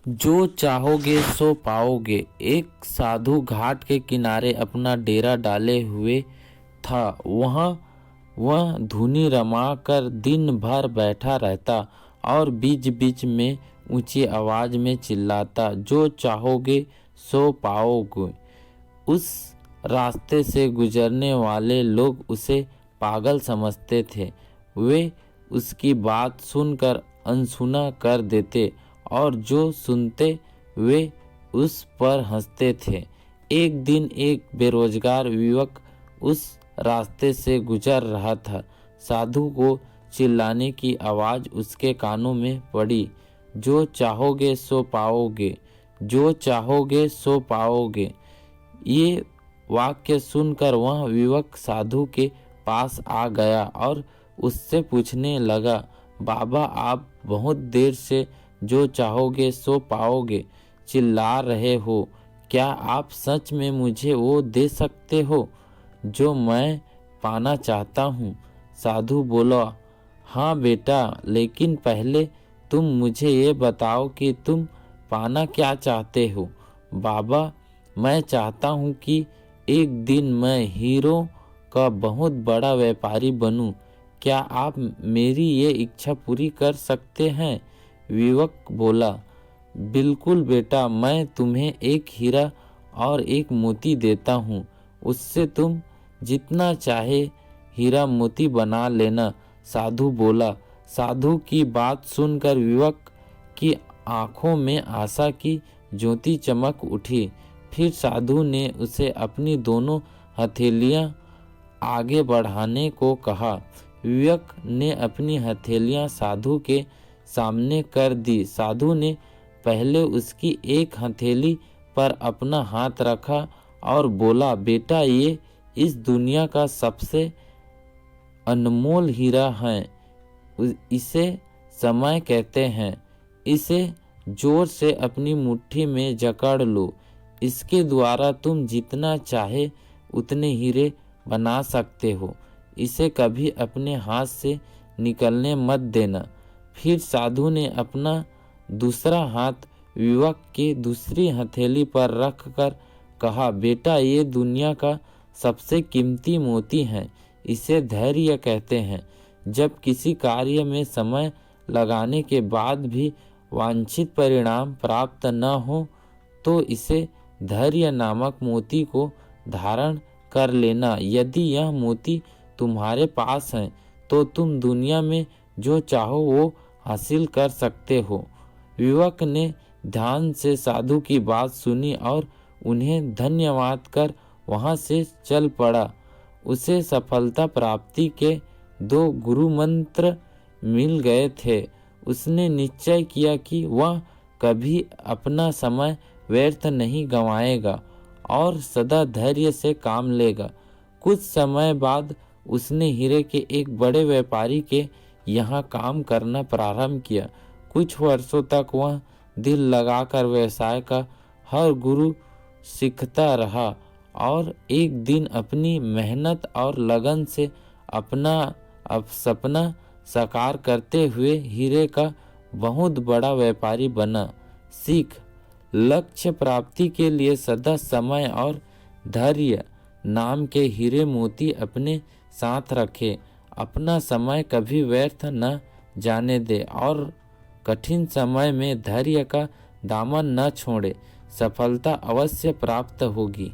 जो चाहोगे सो पाओगे। एक साधु घाट के किनारे अपना डेरा डाले हुए था। वहाँ वह धुनी रमा कर दिन भर बैठा रहता और बीच बीच में ऊंची आवाज में चिल्लाता, जो चाहोगे सो पाओगे। उस रास्ते से गुजरने वाले लोग उसे पागल समझते थे। वे उसकी बात सुनकर अनसुना कर देते और जो सुनते वे उस पर हंसते थे। एक दिन एक बेरोजगार युवक उस रास्ते से गुजर रहा था। साधु को चिल्लाने की आवाज़ उसके कानों में पड़ी, जो चाहोगे सो पाओगे, जो चाहोगे सो पाओगे। ये वाक्य सुनकर वह युवक साधु के पास आ गया और उससे पूछने लगा, बाबा आप बहुत देर से जो चाहोगे सो पाओगे चिल्ला रहे हो, क्या आप सच में मुझे वो दे सकते हो जो मैं पाना चाहता हूँ? साधु बोला, हाँ बेटा, लेकिन पहले तुम मुझे ये बताओ कि तुम पाना क्या चाहते हो? बाबा, मैं चाहता हूँ कि एक दिन मैं हीरों का बहुत बड़ा व्यापारी बनूं। क्या आप मेरी ये इच्छा पूरी कर सकते हैं? युवक बोला, बिल्कुल बेटा, मैं तुम्हें एक हीरा और एक मोती देता हूँ। उससे तुम जितना चाहे हीरा मोती बना लेना। साधु बोला। साधु की बात सुनकर युवक की आंखों में आशा की ज्योति चमक उठी। फिर साधु ने उसे अपनी दोनों हथेलियां आगे बढ़ाने को कहा। युवक ने अपनी हथेलियां साधु के सामने कर दी। साधु ने पहले उसकी एक हथेली पर अपना हाथ रखा और बोला, बेटा, ये इस दुनिया का सबसे अनमोल हीरा है। इसे समय कहते हैं। इसे जोर से अपनी मुट्ठी में जकड़ लो। इसके द्वारा तुम जितना चाहे उतने हीरे बना सकते हो। इसे कभी अपने हाथ से निकलने मत देना। फिर साधु ने अपना दूसरा हाथ युवक की दूसरी हथेली पर रखकर कहा, बेटा, ये दुनिया का सबसे कीमती मोती है। इसे धैर्य कहते हैं। जब किसी कार्य में समय लगाने के बाद भी वांछित परिणाम प्राप्त न हो तो इसे धैर्य नामक मोती को धारण कर लेना। यदि यह मोती तुम्हारे पास है तो तुम दुनिया में जो चाहो वो हासिल कर सकते हो। युवक ने ध्यान से साधु की बात सुनी और उन्हें धन्यवाद कर वहां से चल पड़ा। उसे सफलता प्राप्ति के 2 गुरु मंत्र मिल गए थे। उसने निश्चय किया कि वह कभी अपना समय व्यर्थ नहीं गंवाएगा और सदा धैर्य से काम लेगा। कुछ समय बाद उसने हीरे के एक बड़े व्यापारी के यहाँ काम करना प्रारंभ किया। कुछ वर्षों तक वह दिल लगाकर व्यवसाय का हर गुरु सीखता रहा और एक दिन अपनी मेहनत और लगन से अपना सपना साकार करते हुए हीरे का बहुत बड़ा व्यापारी बना। सीख, लक्ष्य प्राप्ति के लिए सदा समय और धैर्य नाम के हीरे मोती अपने साथ रखे। अपना समय कभी व्यर्थ न जाने दे और कठिन समय में धैर्य का दामन न छोड़े। सफलता अवश्य प्राप्त होगी।